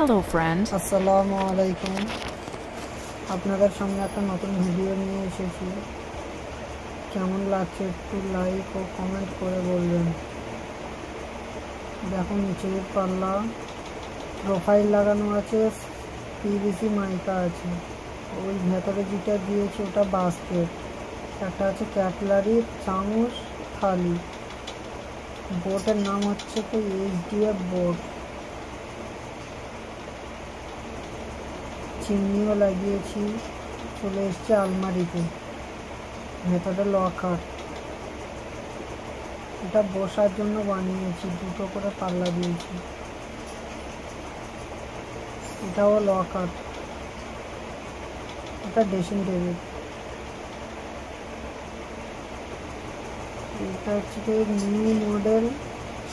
Hello friend. আসসালামু আলাইকুম। আপনাদের সামনে একটা নতুন ভিডিও নিয়ে এসেছি। কেমন লাগছে একটু লাইক ও কমেন্ট করে বলবেন। দেখো নিচের পাল্লা প্রোফাইল লাগানো আছে, পিভিসি মাইকা আছে। ওই ভেতরে যেটা দিয়েছে ওটা বাস্কেট, একটা আছে ক্যাটলারি, চামচ, থালি। বোর্ডের নাম হচ্ছে তো এইচডিএফ বোর্ড। চিমনিও লাগিয়েছি। চলে এসছে আলমারিতে, ভেতরে লকার। এটা বসার জন্য বানিয়েছি, দুটো করে পাল্লা দিয়েছি। এটাও লকার। এটা ড্রেসিং টেবিল। এটা হচ্ছে নিউ মডেল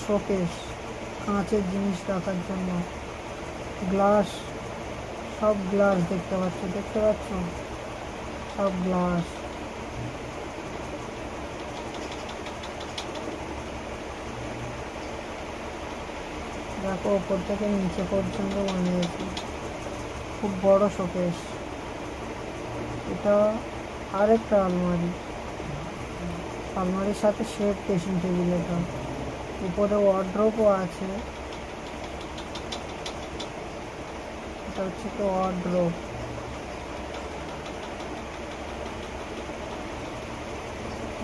শোকেস, কাঁচের জিনিস রাখার জন্য। গ্লাস, সব গ্লাস দেখতে পাচ্ছ সব গ্লাস। দেখো ওপর থেকে নিচে পর্যন্ত বানিয়েছি, খুব বড় শোকেস। এটা আরেকটা আলমারি, আলমারির সাথে শেড ড্রেসিং টেবিল। এটা উপরে ওয়ার্ড্রোবও আছে। এটা হচ্ছে তো ওয়ার্ড্রোব।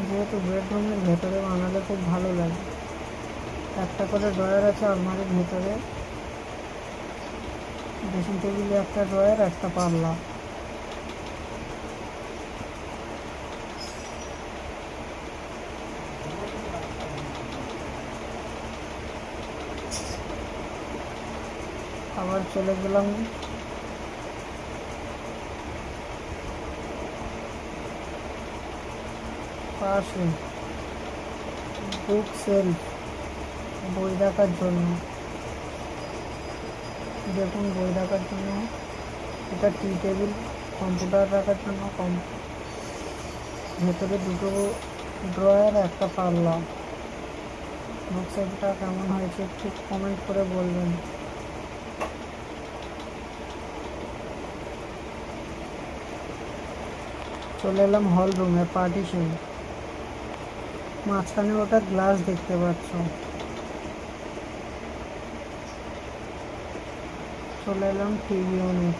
যেহেতু বেডরুমের ভেতরে বানালে খুব ভালো লাগে। একটা করে ড্রয়ার আছে আলমারির ভেতরে, ড্রেসিং টেবিলে একটা ড্রয়ার, একটা পাল্লা। আবার চলে গেলাম পাশে, বুক সেলফ, বই রাখার জন্য। দেখুন বই রাখার জন্য। এটা টি টেবিল, কম্পিউটার রাখার জন্য। ভেতরে দুটো ড্রয়ার, একটা পাল্লা। বুক সেলফটা কেমন হয়েছে একটু কমেন্ট করে বলবেন। চলে এলাম হল রুমে, পার্টিশন। মাঝখানে ওটা গ্লাস দেখতে পাচ্ছ। চলে এলাম টিভি ইউনিট।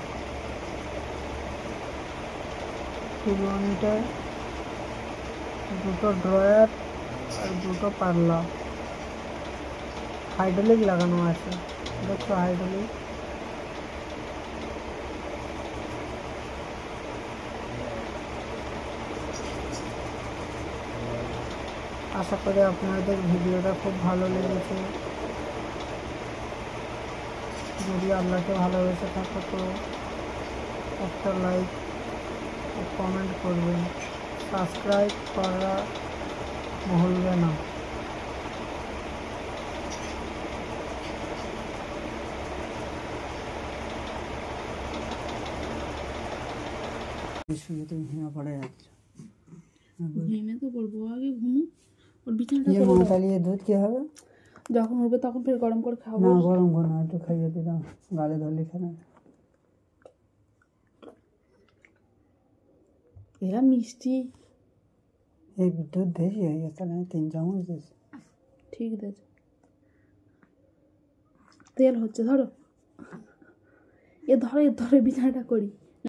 টিভি ইউনিটে দুটো ড্রয়ার আর দুটো পাল্লা। হাইড্রোলিক লাগানো আছে, দেখছো হাইড্রোলিক। আশা করি আপনাদের ভিডিওটা খুব ভালো লেগেছে। যদি আল্লাহকে ভালোবেসে থাকো তো একটা লাইক ও কমেন্ট করবেন। সাবস্ক্রাইব করা ভুলবে না। তুমি ঘুমিয়ে পড়ে যাচ্ছ। ঘুমিয়ে তো পড়বো, আগে ঘুমো। ওর বিছানাটা মাতালিয়ে দুধ কি হবে? যখন উঠবে তখন ফের গরম করে খাবো। না গরম করে না, একটু খাইয়ে দিলাম, গালে ধরলে খানা। এরা মিষ্টি। এই দুধ বেশি হয়ে গেছে, না 3 চামচ দিয়েছি। ঠিক আছে, তেল হচ্ছে, ধরো এ ধরে বিছানাটা করি।